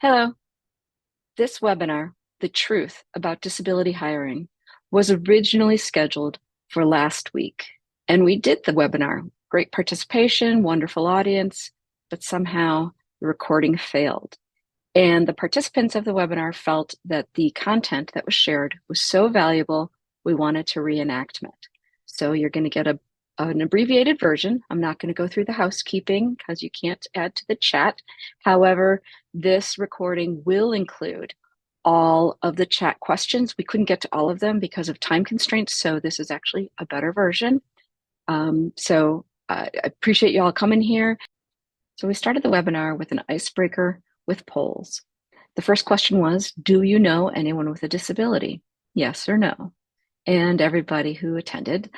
Hello. This webinar, The Truth About Disability Hiring, was originally scheduled for last week. And we did the webinar. Great participation, wonderful audience, but somehow the recording failed. And the participants of the webinar felt that the content that was shared was so valuable, we wanted to reenactment. So you're going to get an abbreviated version. I'm not going to go through the housekeeping because you can't add to the chat. However, this recording will include all of the chat questions. We couldn't get to all of them because of time constraints, so this is actually a better version. I appreciate you all coming here. So we started the webinar with an icebreaker with polls. The first question was, do you know anyone with a disability? Yes or no? And everybody who attended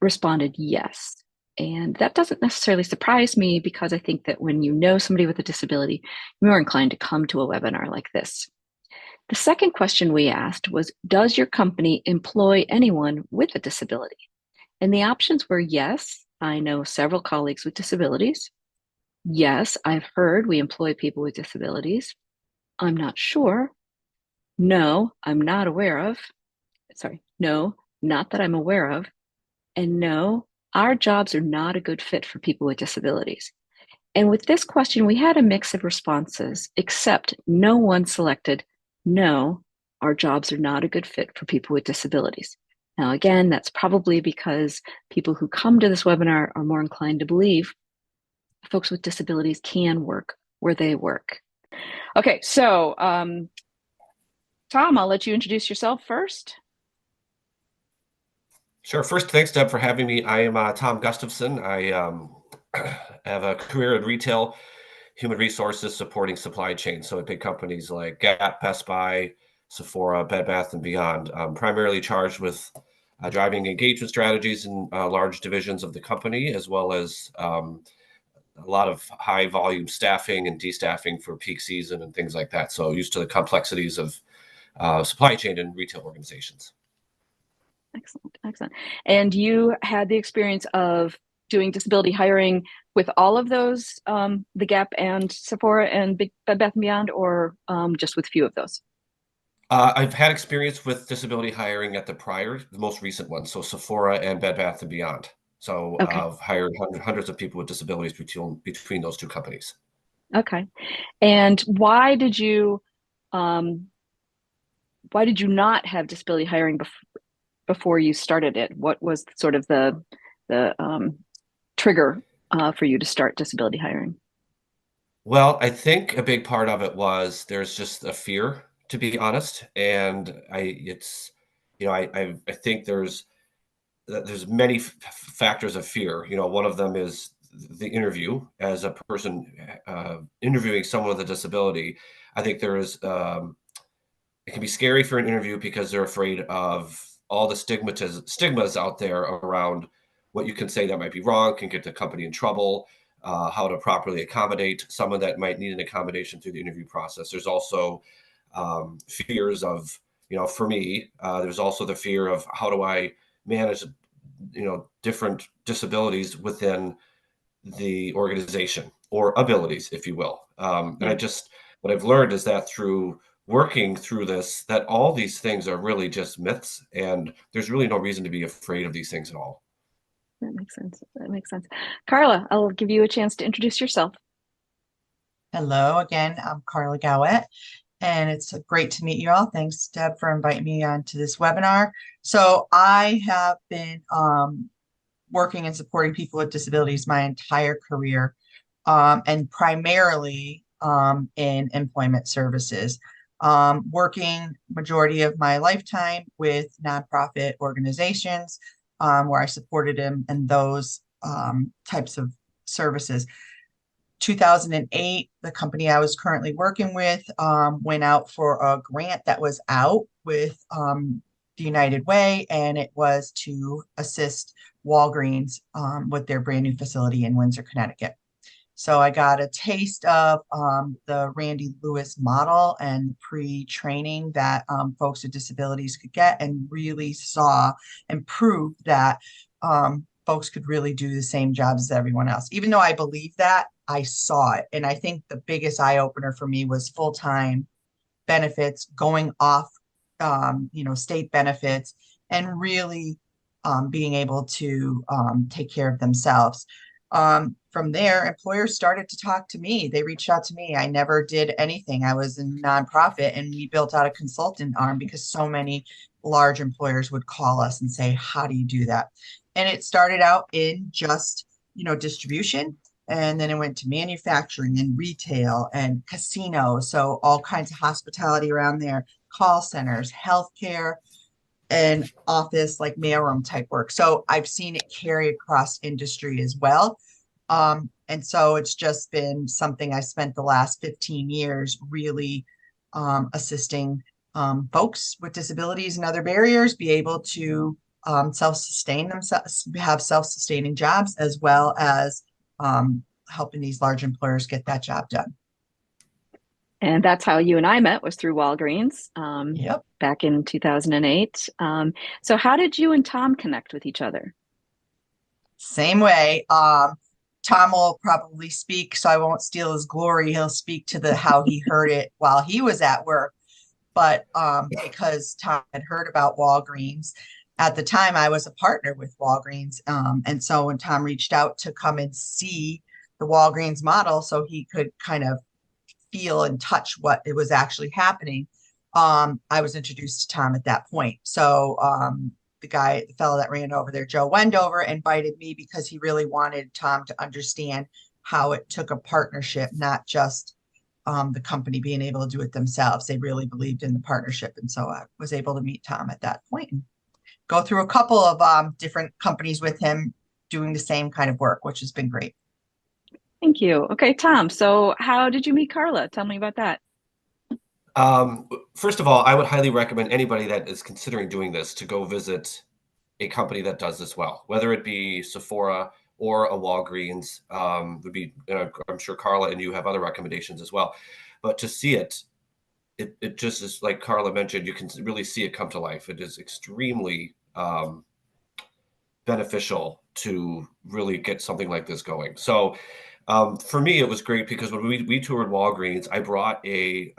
responded yes. And that doesn't necessarily surprise me because I think that when you know somebody with a disability, you're more inclined to come to a webinar like this. The second question we asked was, does your company employ anyone with a disability? And the options were yes, I know several colleagues with disabilities. Yes, I've heard we employ people with disabilities. I'm not sure. No, I'm not aware of. Sorry, no, not that I'm aware of. And no, our jobs are not a good fit for people with disabilities. And with this question, we had a mix of responses, except no one selected, no, our jobs are not a good fit for people with disabilities. Now, again, that's probably because people who come to this webinar are more inclined to believe folks with disabilities can work where they work. Okay, so Tom, I'll let you introduce yourself first. Sure. First, thanks, Deb, for having me. I am Tom Gustafson. I have a career in retail, human resources, supporting supply chain. So at big companies like Gap, Best Buy, Sephora, Bed Bath & Beyond. I'm primarily charged with driving engagement strategies in large divisions of the company, as well as a lot of high volume staffing and destaffing for peak season and things like that. So used to the complexities of supply chain and retail organizations. Excellent, excellent. And you had the experience of doing disability hiring with all of those, the Gap and Sephora and Bed Bath & Beyond, or just with a few of those? I've had experience with disability hiring at the most recent one, so Sephora and Bed Bath & Beyond. So Okay, I've hired hundreds of people with disabilities between those two companies. okay. And why did you not have disability hiring before you started it? What was sort of the trigger for you to start disability hiring? Well, I think a big part of it was there's just a fear, to be honest, and I think there's many factors of fear. One of them is the interview. As a person interviewing someone with a disability, I think it can be scary for an interview because they're afraid of all the stigmas out there around what you can say that might be wrong, can get the company in trouble, how to properly accommodate someone that might need an accommodation through the interview process. There's also fears of, for me, there's also the fear of how do I manage, different disabilities within the organization or abilities, if you will. Yeah, What I've learned is that through working through this, that all these things are really just myths, and there's really no reason to be afraid of these things at all. that makes sense. That makes sense. Carla, I'll give you a chance to introduce yourself. Hello again, I'm Carla Gaouette, and it's great to meet you all. Thanks, Deb, for inviting me onto this webinar. So I have been working and supporting people with disabilities my entire career, and primarily in employment services. Working majority of my lifetime with nonprofit organizations, where I supported them in those types of services. 2008, the company I was currently working with went out for a grant that was out with the United Way, and it was to assist Walgreens with their brand new facility in Windsor, Connecticut. So I got a taste of the Randy Lewis model and pre-training that folks with disabilities could get, and really saw and proved that folks could really do the same jobs as everyone else. Even though I believe that, I saw it. And I think the biggest eye opener for me was full-time benefits going off, state benefits, and really being able to take care of themselves. From there, employers started to talk to me. They reached out to me. I never did anything. I was a nonprofit, and we built out a consultant arm because so many large employers would call us and say, "How do you do that?" And it started out in just, distribution. And then it went to manufacturing and retail and casino. So all kinds of hospitality around there, call centers, healthcare, and office like mailroom type work. So I've seen it carry across industry as well. And so it's just been something I spent the last 15 years really assisting folks with disabilities and other barriers be able to self-sustain themselves, have self-sustaining jobs, as well as helping these large employers get that job done. And that's how you and I met, was through Walgreens Yep. back in 2008. So how did you and Tom connect with each other? Same way. Tom will probably speak, so I won't steal his glory. He'll speak to the how he heard it while he was at work. But because Tom had heard about Walgreens, at the time I was a partner with Walgreens. And so when Tom reached out to come and see the Walgreens model so he could kind of feel and touch what it was actually happening, I was introduced to Tom at that point. So the fellow that ran over there, Joe Wendover, invited me because he really wanted Tom to understand how it took a partnership, not just the company being able to do it themselves. They really believed in the partnership. And so I was able to meet Tom at that point and go through a couple of different companies with him doing the same kind of work, which has been great. Thank you. Okay, Tom, so how did you meet Carla? Tell me about that. First of all, I would highly recommend anybody that is considering doing this to go visit a company that does this well, whether it be Sephora or a Walgreens. Would be, I'm sure Carla and you have other recommendations as well, but to see it just is like Carla mentioned, you can really see it come to life. It is extremely beneficial to really get something like this going. So for me, it was great because when we toured Walgreens, I brought a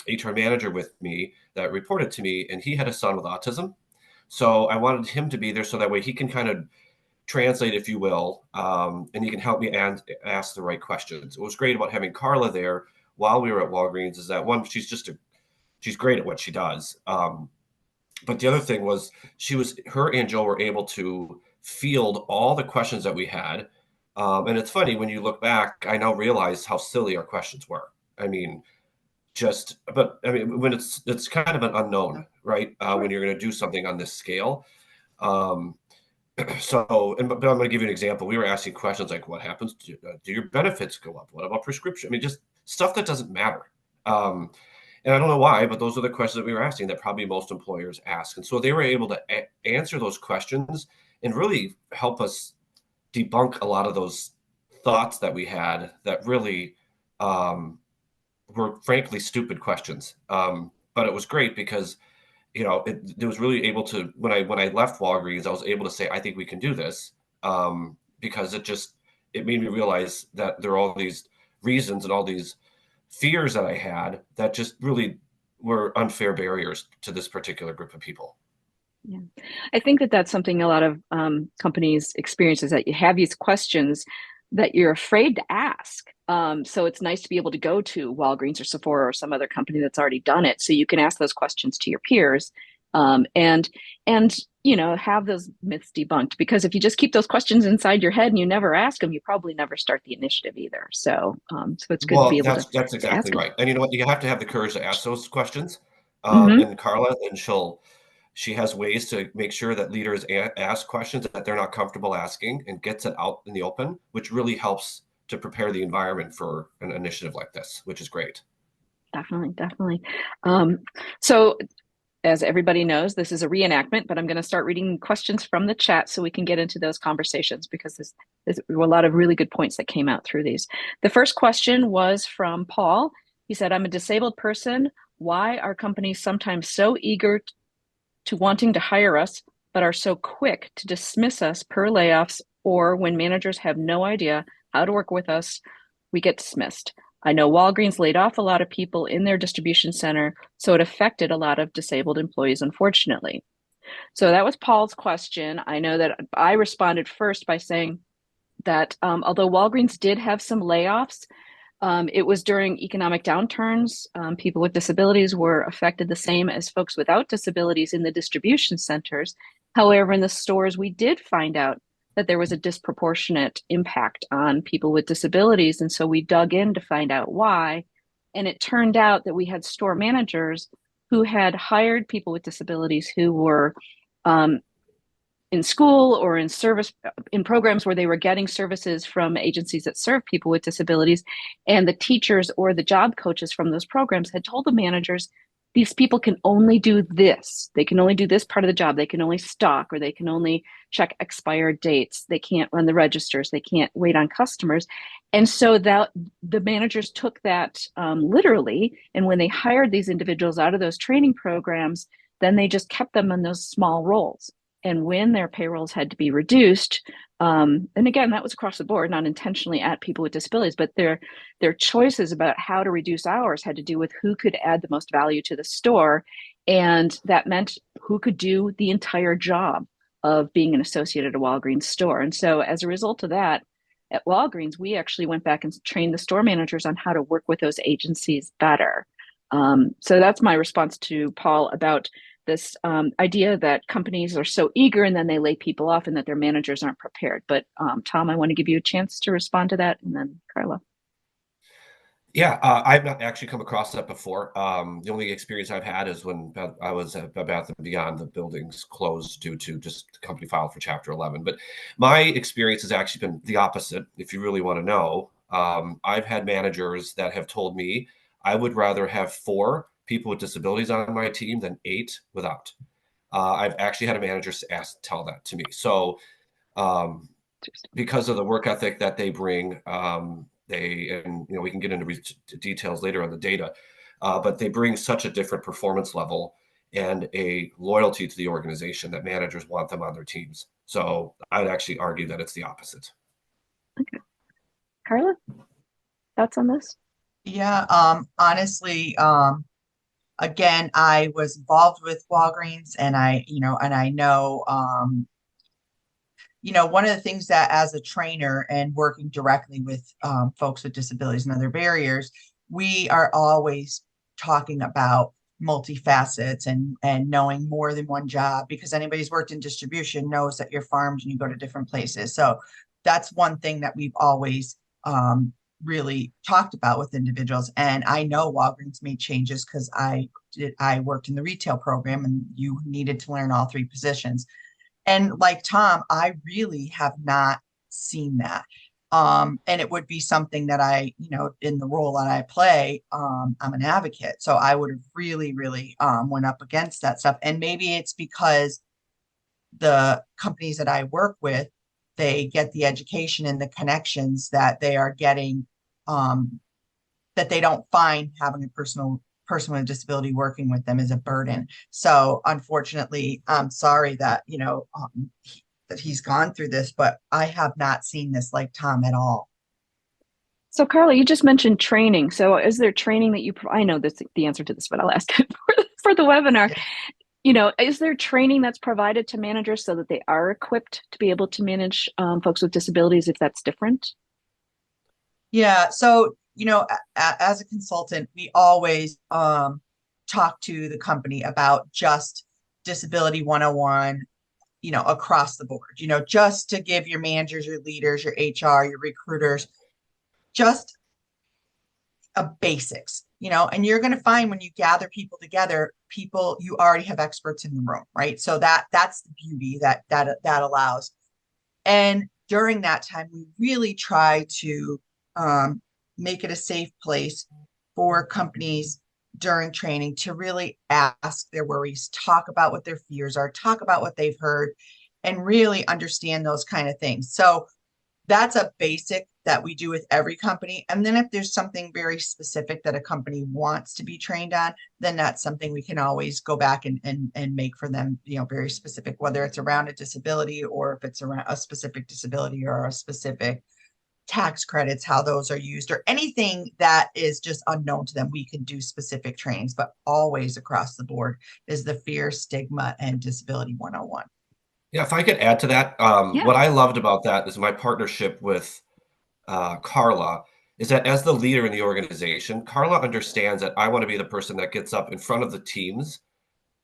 HR manager with me that reported to me, and he had a son with autism. So I wanted him to be there so that way he can kind of translate, if you will, and he can help me ask the right questions. What was great about having Carla there while we were at Walgreens is that, one, she's great at what she does. But the other thing was her and Joe were able to field all the questions that we had. And it's funny, when you look back, I now realize how silly our questions were. I mean, when it's kind of an unknown, right? When you're going to do something on this scale. But I'm going to give you an example. We were asking questions like, what happens? Do your benefits go up? What about prescription? I mean, just stuff that doesn't matter. And I don't know why, but those are the questions that we were asking that probably most employers ask. And so they were able to answer those questions and really help us debunk a lot of those thoughts that we had that really were frankly stupid questions. But it was great because, it was really able to, when I left Walgreens, I was able to say, I think we can do this, because it made me realize that there are all these reasons and all these fears that I had that just really were unfair barriers to this particular group of people. Yeah, I think that that's something a lot of companies experience, is that you have these questions that you're afraid to ask. So it's nice to be able to go to Walgreens or Sephora or some other company that's already done it, so you can ask those questions to your peers, and have those myths debunked. Because if you just keep those questions inside your head and you never ask them, you probably never start the initiative either. So it's good to be able that's to exactly ask right. And you know what? You have to have the courage to ask those questions. them. And Carla, she has ways to make sure that leaders ask questions that they're not comfortable asking and gets it out in the open, which really helps to prepare the environment for an initiative like this, which is great. Definitely. So as everybody knows, this is a reenactment, but I'm going to start reading questions from the chat so we can get into those conversations, because there's a lot of really good points that came out through these. The first question was from Paul. He said, I'm a disabled person. Why are companies sometimes so eager to wanting to hire us, but are so quick to dismiss us per layoffs, or when managers have no idea how to work with us we get dismissed. I know Walgreens laid off a lot of people in their distribution center, so it affected a lot of disabled employees, unfortunately. So that was Paul's question. I know that I responded first by saying that although Walgreens did have some layoffs, it was during economic downturns. People with disabilities were affected the same as folks without disabilities in the distribution centers. However, in the stores, we did find out that there was a disproportionate impact on people with disabilities. And so we dug in to find out why. And it turned out that we had store managers who had hired people with disabilities who were um, in school or in service in programs where they were getting services from agencies that serve people with disabilities, and the teachers or the job coaches from those programs had told the managers, these people can only do this, they can only do this part of the job, they can only stock, or they can only check expired dates, they can't run the registers, they can't wait on customers. And so that the managers took that literally, and when they hired these individuals out of those training programs, then they just kept them in those small roles. And when their payrolls had to be reduced, and again, that was across the board, not intentionally at people with disabilities, but their choices about how to reduce hours had to do with who could add the most value to the store. And that meant who could do the entire job of being an associate at a Walgreens store. And so as a result of that, at Walgreens, we actually went back and trained the store managers on how to work with those agencies better. So that's my response to Paul about this idea that companies are so eager and then they lay people off and that their managers aren't prepared. But Tom, I want to give you a chance to respond to that, and then Carla. Yeah, I've not actually come across that before. The only experience I've had is when I was at Bath and Beyond, the buildings closed due to just the company filed for Chapter 11. But my experience has actually been the opposite, if you really want to know. I've had managers that have told me I would rather have 4 people with disabilities on my team than 8 without. I've actually had a manager tell that to me. So because of the work ethic that they bring, and we can get into details later on the data, but they bring such a different performance level and a loyalty to the organization that managers want them on their teams. So I'd actually argue that it's the opposite. Okay. Carla, thoughts on this? Yeah, honestly, again, I was involved with Walgreens and I know, one of the things that as a trainer and working directly with folks with disabilities and other barriers, we are always talking about multifacets and knowing more than one job, because anybody's worked in distribution knows that you're farmed and you go to different places. So that's one thing that we've always really talked about with individuals. And I know Walgreens made changes because I worked in the retail program and you needed to learn all 3 positions. And like Tom, I really have not seen that. And it would be something that I, in the role that I play, I'm an advocate. So I would have really, really went up against that stuff. And maybe it's because the companies that I work with, they get the education and the connections that they are getting, that they don't find having a person with a disability working with them is a burden. So unfortunately, I'm sorry that, that he's gone through this, but I have not seen this like Tom at all. So Carla, you just mentioned training. So is there training that I know this, the answer to this, but I'll ask it for the webinar. Is there training that's provided to managers so that they are equipped to be able to manage folks with disabilities if that's different? Yeah. So, as a consultant, we always talk to the company about just disability 101, across the board, just to give your managers, your leaders, your HR, your recruiters, just a basics, and you're going to find when you gather people together, you already have experts in the room, right? So that's the beauty that allows. And during that time, we really try to make it a safe place for companies during training to really ask their worries, talk about what their fears are, talk about what they've heard, and really understand those kind of things. So that's a basic that we do with every company. And then if there's something very specific that a company wants to be trained on, then that's something we can always go back and make for them, very specific, whether it's around a disability or if it's around a specific disability or a specific tax credits, how those are used, or anything that is just unknown to them. We can do specific trainings, but always across the board is the fear, stigma, and disability 101. Yeah, if I could add to that, Yeah. what I loved about that is my partnership with Carla is that as the leader in the organization, Carla understands that I want to be the person that gets up in front of the teams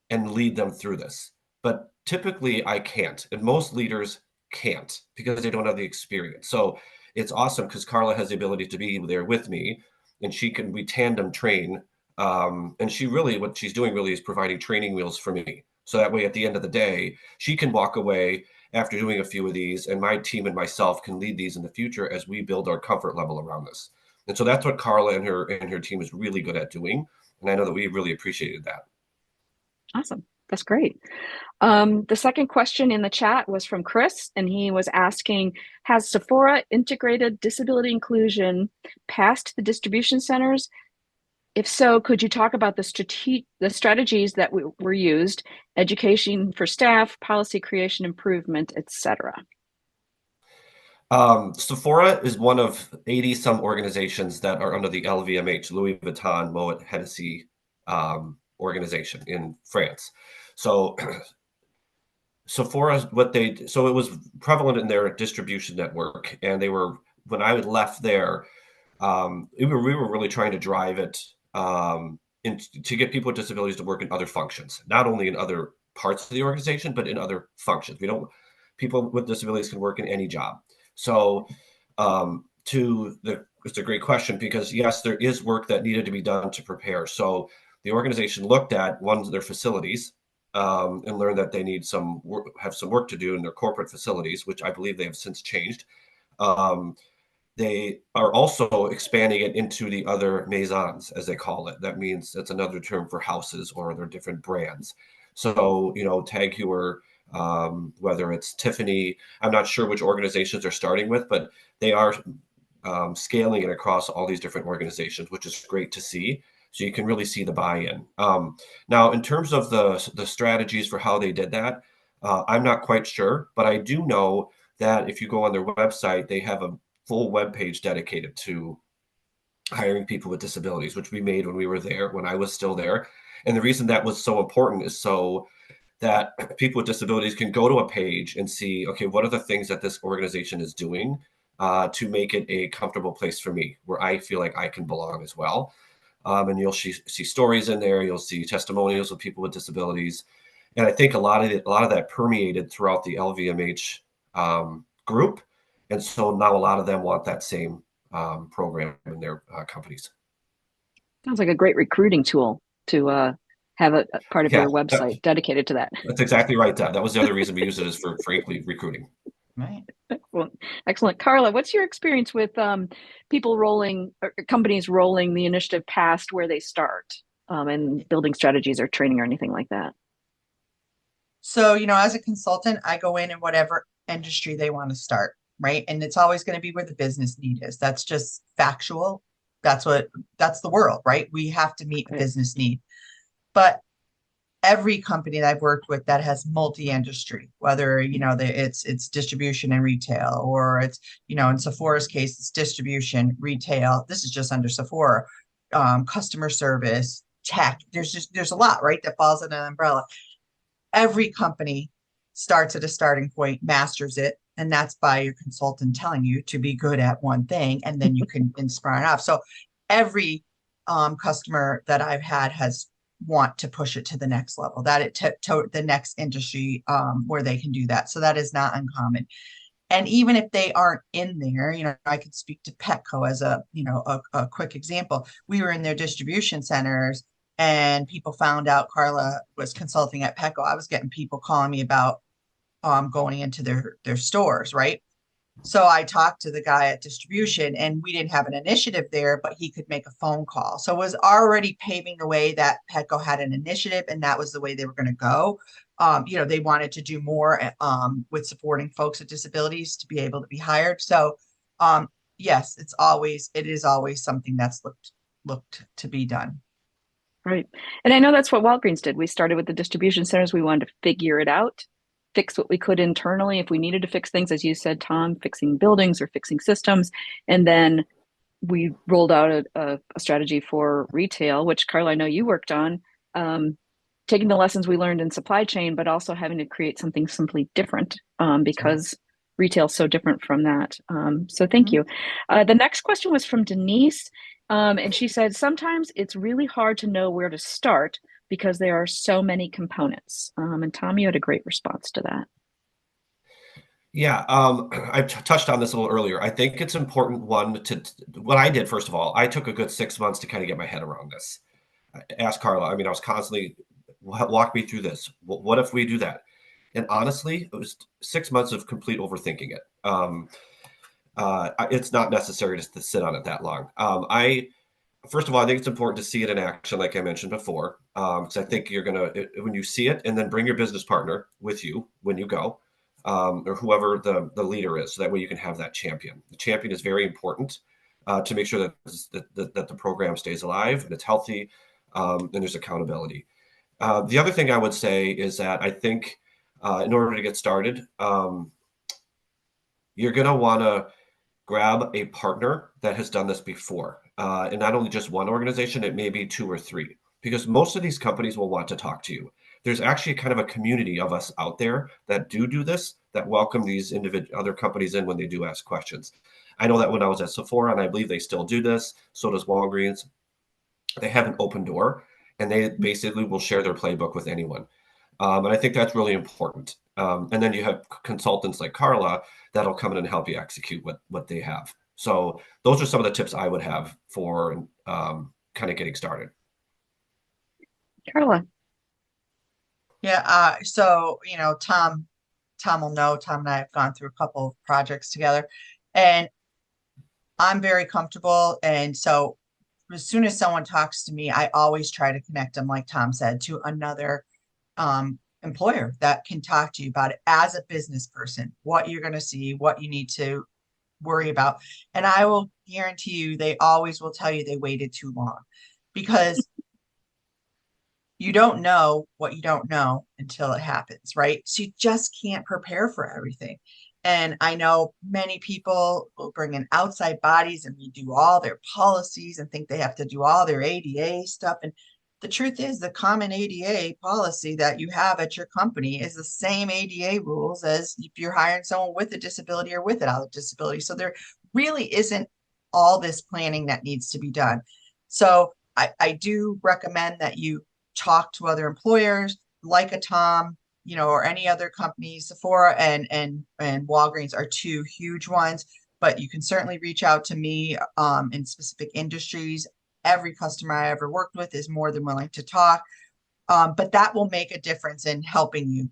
and lead them through this. But typically I can't, and most leaders can't because they don't have the experience. So it's awesome because Carla has the ability to be there with me, and we tandem train. And what she's doing really is providing training wheels for me. So that way, at the end of the day, she can walk away after doing a few of these, and my team and myself can lead these in the future as we build our comfort level around this. And so that's what Carla and her team is really good at doing. And I know that we really appreciated that. Awesome. That's great. The second question in the chat was from Chris, and he was asking, has Sephora integrated disability inclusion past the distribution centers? If so, could you talk about the strategies that were used, education for staff, policy creation, improvement, etc.? Sephora is one of 80 some organizations that are under the LVMH, Louis Vuitton Moet Hennessy organization in France. So Sephora, so it was prevalent in their distribution network, and when I left there, we were really trying to drive it to get people with disabilities to work in other functions, not only in other parts of the organization, but in other functions. People with disabilities can work in any job. So it's a great question because yes, there is work that needed to be done to prepare. So the organization looked at one of their facilities and learned that they have some work to do in their corporate facilities, which I believe they have since changed. They are also expanding it into the other maisons, as they call it. That means that's another term for houses or their different brands. So, Tag Heuer, whether it's Tiffany, I'm not sure which organizations they're starting with, but they are scaling it across all these different organizations, which is great to see. So you can really see the buy-in. Now, in terms of the strategies for how they did that, I'm not quite sure, but I do know that if you go on their website, they have a full web page dedicated to hiring people with disabilities, which we made when I was still there. And the reason that was so important is so that people with disabilities can go to a page and see, okay, what are the things that this organization is doing to make it a comfortable place for me, where I feel like I can belong as well. And you'll see stories in there. You'll see testimonials of people with disabilities, and I think a lot of that permeated throughout the LVMH group, and so now a lot of them want that same program in their companies. Sounds like a great recruiting tool to have a part of Yeah, your website dedicated to that. That's exactly right. That was the other reason we use it, is for frankly recruiting. Right. Excellent. Carla, what's your experience with companies rolling the initiative past where they start and building strategies or training or anything like that? So, as a consultant, I go in whatever industry they want to start, right? And it's always going to be where the business need is. That's just factual. That's the world, right? We have to meet business need. But every company that I've worked with that has multi-industry, whether, it's distribution and retail, or it's, in Sephora's case, it's distribution, retail. This is just under Sephora, customer service, tech. There's a lot, right, that falls in an umbrella. Every company starts at a starting point, masters it, and that's by your consultant telling you to be good at one thing, and then you can inspire it off. So every customer that I've had has want to push it to the next level, that it to the next industry where they can do that. So that is not uncommon. And even if they aren't in there, I could speak to Petco as a quick example. We were in their distribution centers, and people found out Carla was consulting at Petco. I was getting people calling me about going into their stores, right? So I talked to the guy at distribution, and we didn't have an initiative there, but he could make a phone call. So it was already paving the way that Petco had an initiative, and that was the way they were going to go. They wanted to do more with supporting folks with disabilities to be able to be hired. So yes, it is always something that's looked to be done. Right. And I know that's what Walgreens did. We started with the distribution centers. We wanted to figure it out. fix what we could internally if we needed to fix things, as you said, Tom, fixing buildings or fixing systems. And then we rolled out a strategy for retail, which Carla, I know you worked on, taking the lessons we learned in supply chain, but also having to create something simply different because retail is so different from that. So thank you. The next question was from Denise. And she said, sometimes it's really hard to know where to start because there are so many components. And Tom, you had a great response to that. Yeah, I touched on this a little earlier. I think it's important, what I did, first of all, I took a good 6 months to kind of get my head around this. I asked Carla, I mean, I was constantly, walk me through this. What if we do that? And honestly, it was 6 months of complete overthinking it. It's not necessary to sit on it that long. First of all, I think it's important to see it in action, like I mentioned before, because I think you're going to, when you see it, and then bring your business partner with you when you go, or whoever the leader is, so that way you can have that champion. The champion is very important to make sure that the program stays alive and it's healthy, and there's accountability. The other thing I would say is that I think in order to get started, you're going to want to grab a partner that has done this before. And not only just one organization, it may be 2 or 3, because most of these companies will want to talk to you. There's actually kind of a community of us out there that do this, that welcome these other companies in when they do ask questions. I know that when I was at Sephora, and I believe they still do this, so does Walgreens, they have an open door, and they basically will share their playbook with anyone. And I think that's really important. And then you have consultants like Carla that'll come in and help you execute what they have. So those are some of the tips I would have for kind of getting started. Carla. Yeah, so Tom will know, Tom and I have gone through a couple of projects together, and I'm very comfortable. And so as soon as someone talks to me, I always try to connect them, like Tom said, to another employer that can talk to you about it as a business person, what you're going to see, what you need to worry about. And I will guarantee you, they always will tell you they waited too long, because you don't know what you don't know until it happens, right? So you just can't prepare for everything. And I know many people will bring in outside bodies and redo all their policies and think they have to do all their ADA stuff. And the truth is, the common ADA policy that you have at your company is the same ADA rules as if you're hiring someone with a disability or without a disability. So there really isn't all this planning that needs to be done. So I do recommend that you talk to other employers like a Tom, or any other company. Sephora and Walgreens are 2 huge ones, but you can certainly reach out to me in specific industries. Every customer I ever worked with is more than willing to talk, but that will make a difference in helping you.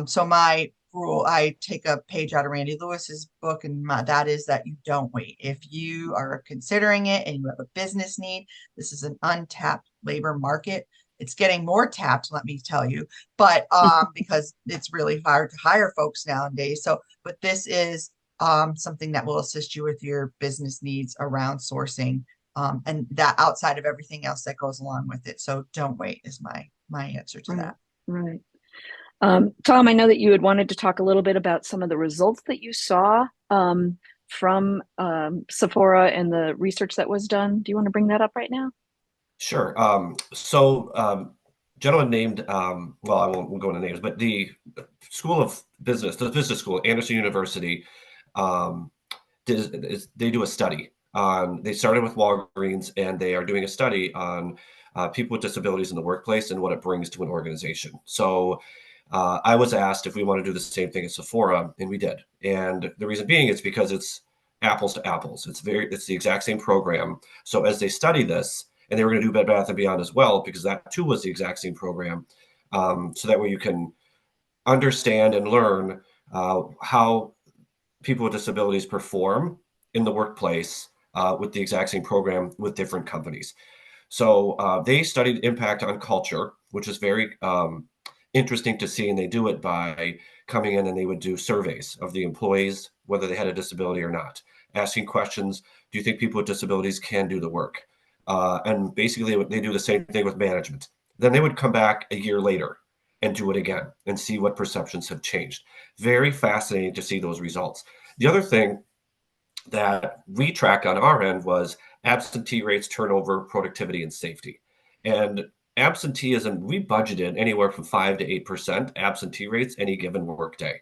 So my rule, I take a page out of Randy Lewis's book, and that is that you don't wait. If you are considering it and you have a business need, this is an untapped labor market. It's getting more tapped, let me tell you, but because it's really hard to hire folks nowadays. So, but this is something that will assist you with your business needs around sourcing, and that outside of everything else that goes along with it. So don't wait is my answer to that. Right. Tom, I know that you had wanted to talk a little bit about some of the results that you saw from Sephora and the research that was done. Do you want to bring that up right now? Sure. Gentleman named, well, I won't go into names, but the School of Business, the business school, Anderson University, they do a study on, they started with Walgreens, and they are doing a study on people with disabilities in the workplace and what it brings to an organization. So I was asked if we want to do the same thing at Sephora, and we did. And the reason being is because it's apples to apples. It's the exact same program. So as they study this, and they were going to do Bed Bath & Beyond as well, because that too was the exact same program. So that way you can understand and learn how people with disabilities perform in the workplace with the exact same program with different companies. So they studied impact on culture, which is very interesting to see. And they do it by coming in, and they would do surveys of the employees, whether they had a disability or not, asking questions. Do you think people with disabilities can do the work? And basically they do the same thing with management. Then they would come back a year later and do it again and see what perceptions have changed. Very fascinating to see those results. The other thing that we track on our end was absentee rates, turnover, productivity, and safety. And absenteeism, we budgeted anywhere from 5 to 8% absentee rates any given workday,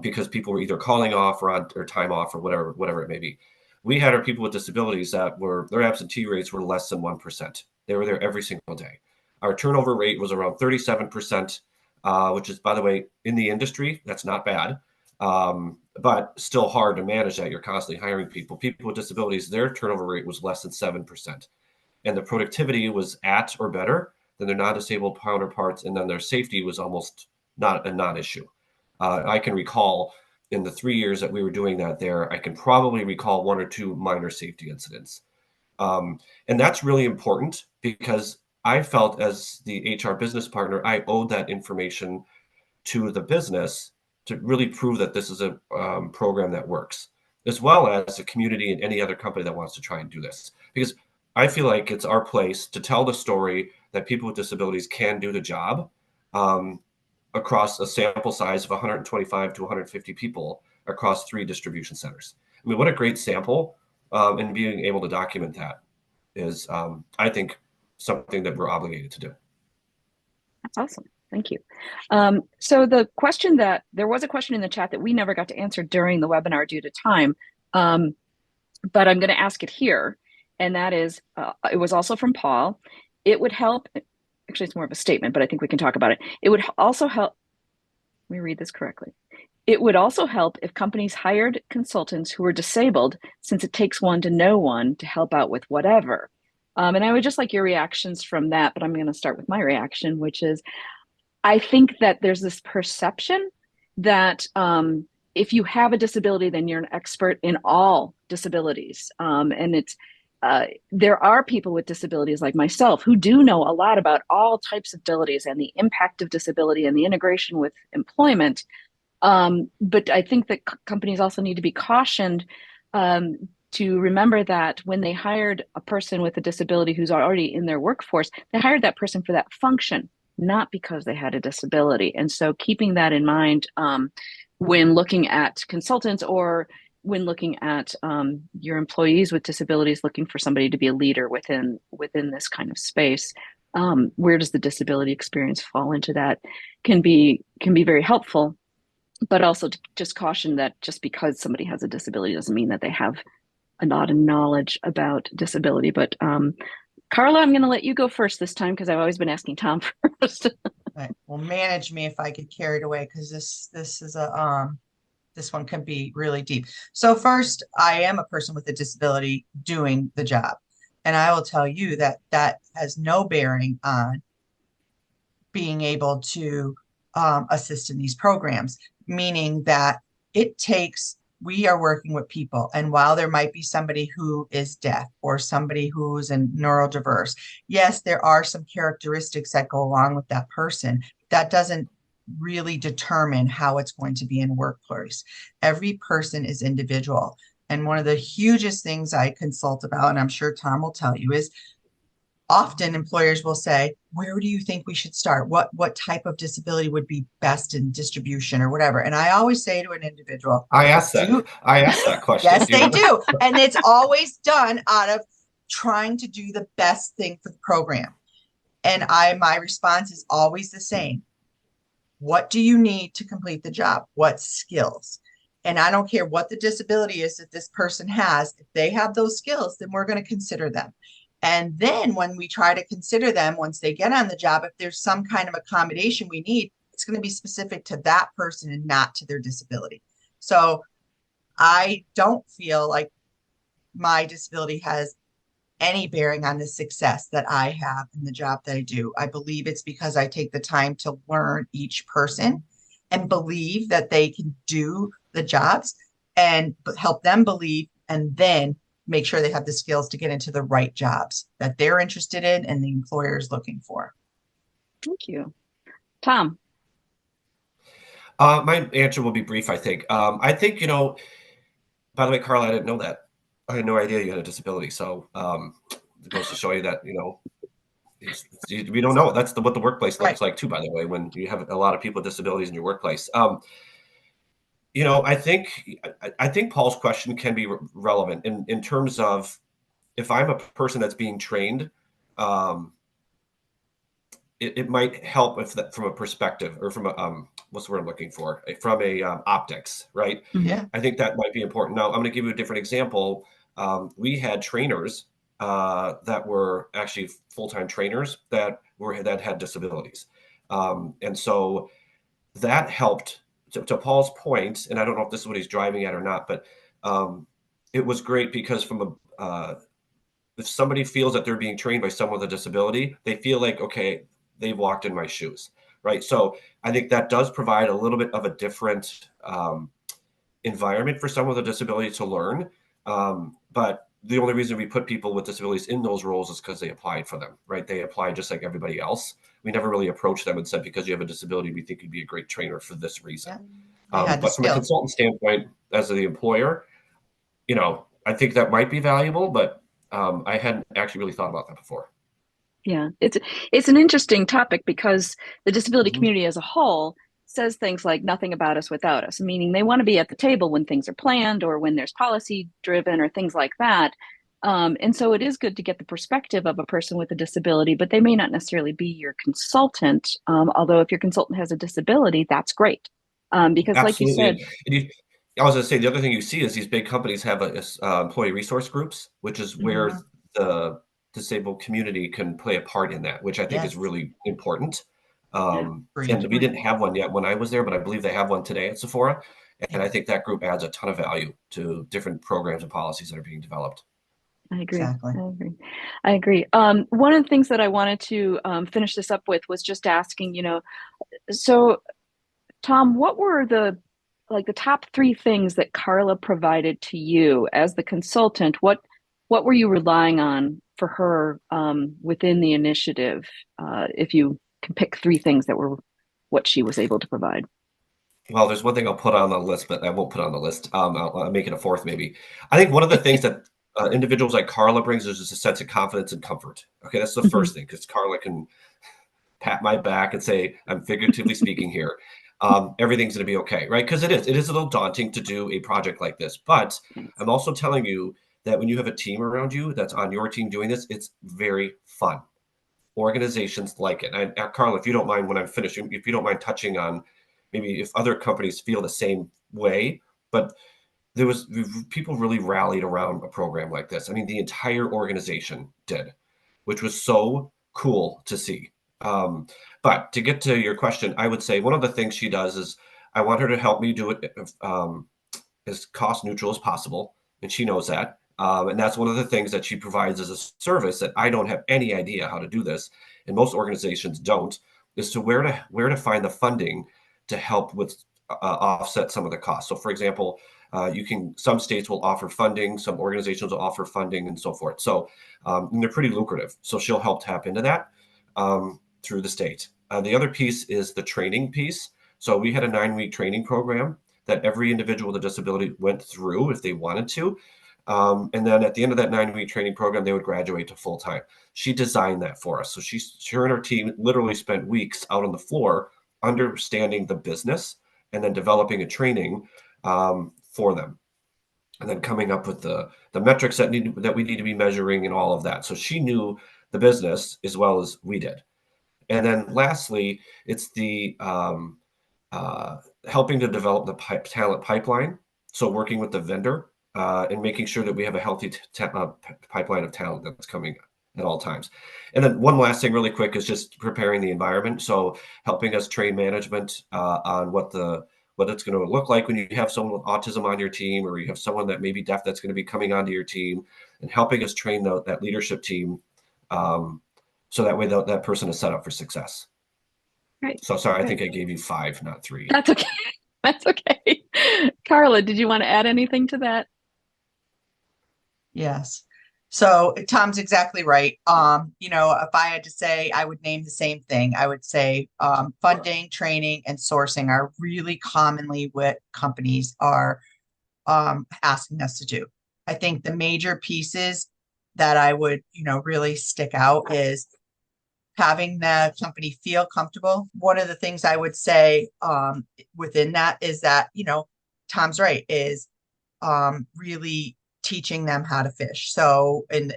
because people were either calling off or on or time off or whatever it may be. We had our people with disabilities that were their absentee rates were less than 1%. They were there every single day. Our turnover rate was around 37%, which is, by the way, in the industry, that's not bad. But still hard to manage that. You're constantly hiring people. People with disabilities, their turnover rate was less than 7%. And the productivity was at or better than their non-disabled counterparts. And then their safety was almost not a non-issue. I can recall in the 3 years that we were doing that there, I can probably recall 1 or 2 minor safety incidents. And that's really important because I felt as the HR business partner, I owed that information to the business to really prove that this is a program that works, as well as the community and any other company that wants to try and do this. Because I feel like it's our place to tell the story that people with disabilities can do the job across a sample size of 125 to 150 people across 3 distribution centers. I mean, what a great sample, and being able to document that is, I think, something that we're obligated to do. That's awesome. Thank you. So there was a question in the chat that we never got to answer during the webinar due to time, but I'm going to ask it here. And that is, it was also from Paul. It would help, actually it's more of a statement, but I think we can talk about it. It would also help, let me read this correctly. It would also help if companies hired consultants who were disabled, since it takes one to know one to help out with whatever. And I would just like your reactions from that, but I'm going to start with my reaction, which is, I think that there's this perception that if you have a disability, then you're an expert in all disabilities. And there are people with disabilities like myself who do know a lot about all types of disabilities and the impact of disability and the integration with employment. But I think that companies also need to be cautioned to remember that when they hired a person with a disability who's already in their workforce, they hired that person for that function, not because they had a disability. And so keeping that in mind when looking at consultants or when looking at your employees with disabilities, looking for somebody to be a leader within this kind of space, where does the disability experience fall into that can be very helpful, but also to just caution that just because somebody has a disability doesn't mean that they have a lot of knowledge about disability. But Carla, I'm going to let you go first this time because I've always been asking Tom first. Right. Well, manage me if I get carried away, because this is this one can be really deep. So first, I am a person with a disability doing the job, and I will tell you that that has no bearing on being able to assist in these programs, meaning that we are working with people. And while there might be somebody who is deaf or somebody who's neurodiverse, yes, there are some characteristics that go along with that person. That doesn't really determine how it's going to be in workplace. Every person is individual. And one of the hugest things I consult about, and I'm sure Tom will tell you, is often employers will say, where do you think we should start? What type of disability would be best in distribution or whatever? And I always say to an individual, I asked that question. Yes, they do. And it's always done out of trying to do the best thing for the program. And my response is always the same. What do you need to complete the job? What skills? And I don't care what the disability is that this person has. If they have those skills, then we're going to consider them. And then when we try to consider them, once they get on the job, if there's some kind of accommodation we need, it's going to be specific to that person and not to their disability. So I don't feel like my disability has any bearing on the success that I have in the job that I do. I believe it's because I take the time to learn each person and believe that they can do the jobs and help them believe, and then make sure they have the skills to get into the right jobs that they're interested in and the employer is looking for. Thank you. Tom. My answer will be brief, I think. I think, by the way, Carla, I didn't know that. I had no idea you had a disability. So it goes to show you that, we don't know. That's what the workplace Right. looks like too, by the way, when you have a lot of people with disabilities in your workplace. I think Paul's question can be relevant in terms of if I'm a person that's being trained, um, it might help if that from a perspective or from a what's the word I'm looking for, from a optics, right? Yeah. I think that might be important. Now I'm going to give you a different example. We had trainers that were actually full-time trainers that had disabilities, and so that helped. To Paul's point, and I don't know if this is what he's driving at or not, but um, it was great because from a if somebody feels that they're being trained by someone with a disability, they feel like, okay, they've walked in my shoes, right? So I think that does provide a little bit of a different environment for someone with a disability to learn. But the only reason we put people with disabilities in those roles is because they applied for them, right? They applied just like everybody else. We never really approached them and said, because you have a disability, we think you'd be a great trainer for this reason. Yeah. They had the But from a skills. consultant standpoint, as the employer, I think that might be valuable, but I hadn't actually really thought about that before. Yeah, it's an interesting topic because the disability Mhm. community as a whole says things like nothing about us without us, meaning they want to be at the table when things are planned or when there's policy driven or things like that. And so it is good to get the perspective of a person with a disability, but they may not necessarily be your consultant. Although if your consultant has a disability, that's great. Because like you Absolutely. said, I was going to say the other thing you see is these big companies have employee resource groups, which is where Mhm. the disabled community can play a part in that, which I think is Yes. really important. yeah, Agreed. And we didn't have one yet when I was there, but I believe they have one today at Sephora. And Yeah, I think that group adds a ton of value to different programs and policies that are being developed. I agree. exactly. I agree. I agree. One of the things that I wanted to finish this up with was just asking, so Tom, what were the top three things that Carla provided to you as the consultant? What were you relying on for her within the initiative? If you can pick three things that were what she was able to provide. Well, there's one thing I'll put on the list, but I won't put on the list. I'll make it a fourth, maybe. I think one of the things that individuals like Carla brings is just a sense of confidence and comfort. Okay, that's the Mhm. first thing because Carla can pat my back and say, I'm figuratively speaking here. Everything's going to be okay, right? Because it is a little daunting to do a project like this. But Thanks. I'm also telling you that when you have a team around you that's on your team doing this, it's very fun. Organizations like it. And Carla, if you don't mind, when I'm finished, if you don't mind touching on maybe if other companies feel the same way, but there was people really rallied around a program like this. I mean, the entire organization did, which was so cool to see. Um, but to get to your question, I would say one of the things she does is I want her to help me do it as cost neutral as possible, and she knows that. And that's one of the things that she provides as a service that I don't have any idea how to do this, and most organizations don't, is to where to find the funding to help with offset some of the costs. So, for example, some states will offer funding, some organizations will offer funding, and so forth. So, and they're pretty lucrative. So she'll help tap into that through the state. The other piece is the training piece. So we had a 9-week training program that every individual with a disability went through if they wanted to. And then at the end of that 9-week training program, they would graduate to full time. She designed that for us. So she and her team literally spent weeks out on the floor understanding the business and then developing a training for them. And then coming up with the metrics that we need to be measuring and all of that. So she knew the business as well as we did. And then lastly, it's the uh, helping to develop the talent pipeline. So working with the vendor and making sure that we have a healthy pipeline of talent that's coming at all times. And then one last thing really quick is just preparing the environment. So helping us train management on what it's going to look like when you have someone with autism on your team or you have someone that may be deaf that's going to be coming onto your team and helping us train that leadership team um, so that way that person is set up for success. Great, So sorry, I great. think I gave you 5, not 3. That's okay. That's okay. Carla, did you want to add anything to that? Yes. So Tom's exactly right. If I had to say, I would name the same thing. I would say funding, training, and sourcing are really commonly what companies are asking us to do. I think the major pieces that I would, really stick out is having the company feel comfortable. One of the things I would say within that is that, Tom's right, is really teaching them how to fish. So, and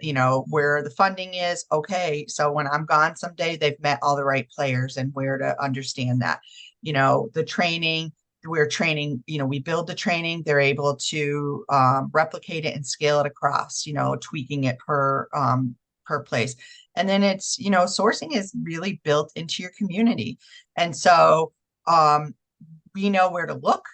where the funding is, okay. So when I'm gone someday, they've met all the right players and where to understand that. The training, we're training, we build the training, they're able to replicate it and scale it across, tweaking it per place. And then it's, sourcing is really built into your community. And so we know where to look,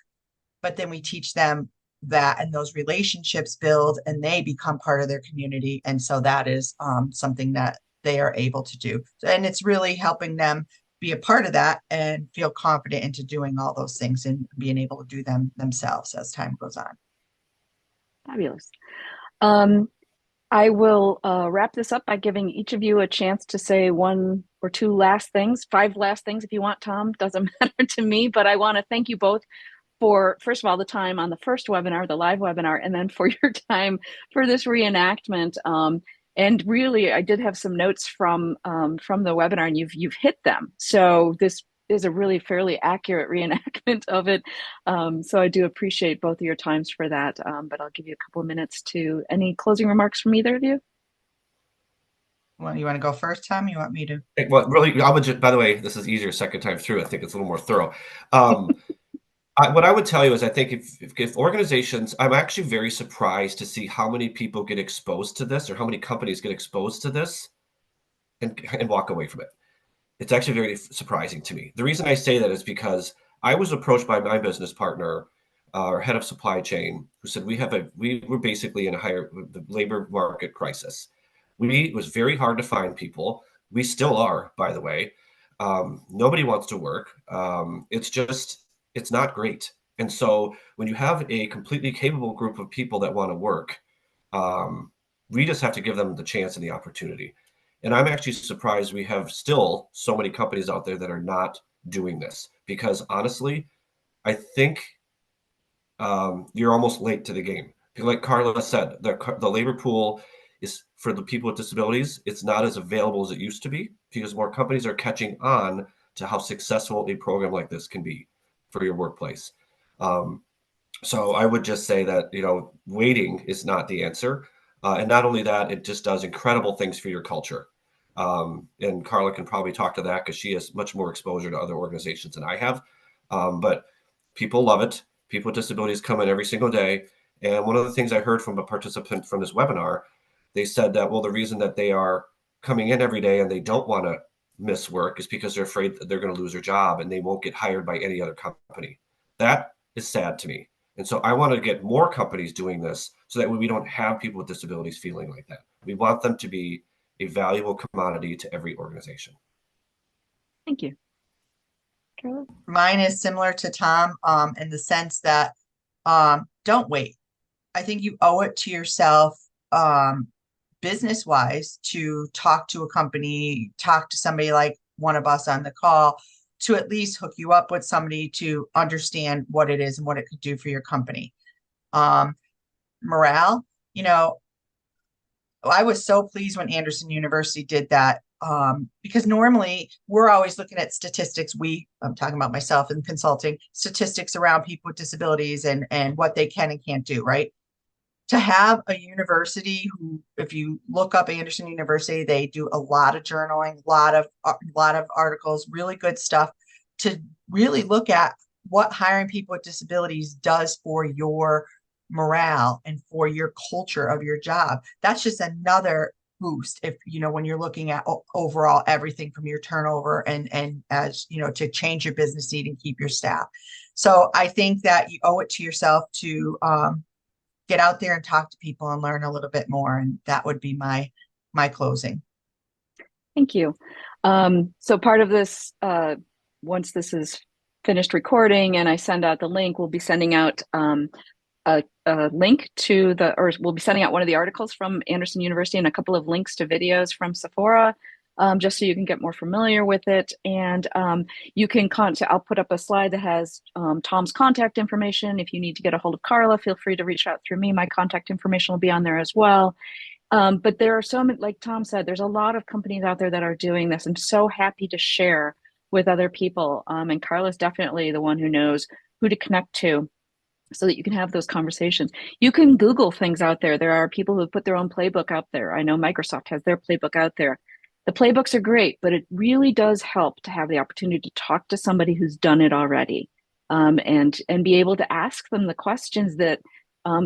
but then we teach them that, and those relationships build and they become part of their community. And so that is something that they are able to do. And it's really helping them be a part of that and feel confident into doing all those things and being able to do them themselves as time goes on. Fabulous. I will wrap this up by giving each of you a chance to say one or two last things, 5 last things if you want, Tom, doesn't matter to me, but I want to thank you both for, first of all, the time on the first webinar, the live webinar, and then for your time for this reenactment. And really, I did have some notes from the webinar, and you've hit them. So this is a really fairly accurate reenactment of it. So I do appreciate both of your times for that. But I'll give you a couple of minutes to any closing remarks from either of you. Well, you want to go first, Tom? You want me to? Well, really, I would just, by the way, this is easier second time through. I think it's a little more thorough. What I would tell you is I think if organizations, I'm actually very surprised to see how many people get exposed to this or how many companies get exposed to this and walk away from it. It's actually very surprising to me. The reason I say that is because I was approached by my business partner, our head of supply chain, who said we were basically in the labor market crisis. It was very hard to find people. We still are, by the way. Nobody wants to work. It's not great. And so when you have a completely capable group of people that want to work, we just have to give them the chance and the opportunity. And I'm actually surprised we have still so many companies out there that are not doing this, because honestly, I think you're almost late to the game. Like Carla said, the labor pool is for the people with disabilities. It's not as available as it used to be because more companies are catching on to how successful a program like this can be for your workplace. So I would just say that, waiting is not the answer. And not only that, it just does incredible things for your culture. And Carla can probably talk to that because she has much more exposure to other organizations than I have. But people love it. People with disabilities come in every single day. And one of the things I heard from a participant from this webinar, they said that, well, the reason that they are coming in every day and they don't want to miss work is because they're afraid that they're going to lose their job and they won't get hired by any other company. That is sad to me. And so I want to get more companies doing this so that we don't have people with disabilities feeling like that. We want them to be a valuable commodity to every organization. Thank you. Carla? Mine is similar to Tom in the sense that don't wait. I think you owe it to yourself business wise to talk to a company, talk to somebody like one of us on the call to at least hook you up with somebody to understand what it is and what it could do for your company. Morale, I was so pleased when Anderson University did that because normally we're always looking at statistics. I'm talking about myself in consulting, statistics around people with disabilities and what they can and can't do, right? To have a university who, if you look up Anderson University, they do a lot of journaling, a lot of articles, really good stuff to really look at what hiring people with disabilities does for your morale and for your culture of your job. That's just another boost if when you're looking at overall everything from your turnover and as to change your business need and keep your staff. So I think that you owe it to yourself to get out there and talk to people and learn a little bit more. And that would be my closing. Thank you. So part of this, once this is finished recording and I send out the link, we'll be sending out a link to we'll be sending out one of the articles from Anderson University and a couple of links to videos from Sephora, just so you can get more familiar with it. And you can I'll put up a slide that has Tom's contact information. If you need to get a hold of Carla, feel free to reach out through me. My contact information will be on there as well. But there are so many, like Tom said, there's a lot of companies out there that are doing this. I'm so happy to share with other people. And Carla's definitely the one who knows who to connect to so that you can have those conversations. You can Google things out there. There are people who put their own playbook out there. I know Microsoft has their playbook out there. The playbooks are great, but it really does help to have the opportunity to talk to somebody who's done it already, and be able to ask them the questions that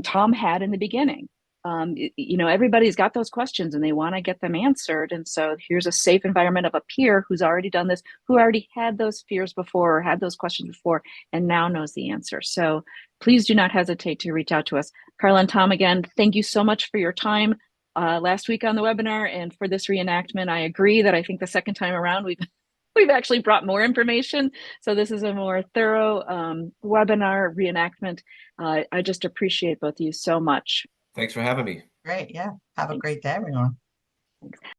Tom had in the beginning. Everybody's got those questions and they want to get them answered. And so here's a safe environment of a peer who's already done this, who already had those fears before or had those questions before, and now knows the answer. So please do not hesitate to reach out to us. Carla and Tom, again, thank you so much for your time last week on the webinar and for this reenactment. I agree that I think the second time around we've actually brought more information. So this is a more thorough webinar reenactment. I just appreciate both of you so much. Thanks for having me. Great. Yeah. Have a Thanks. great day, everyone.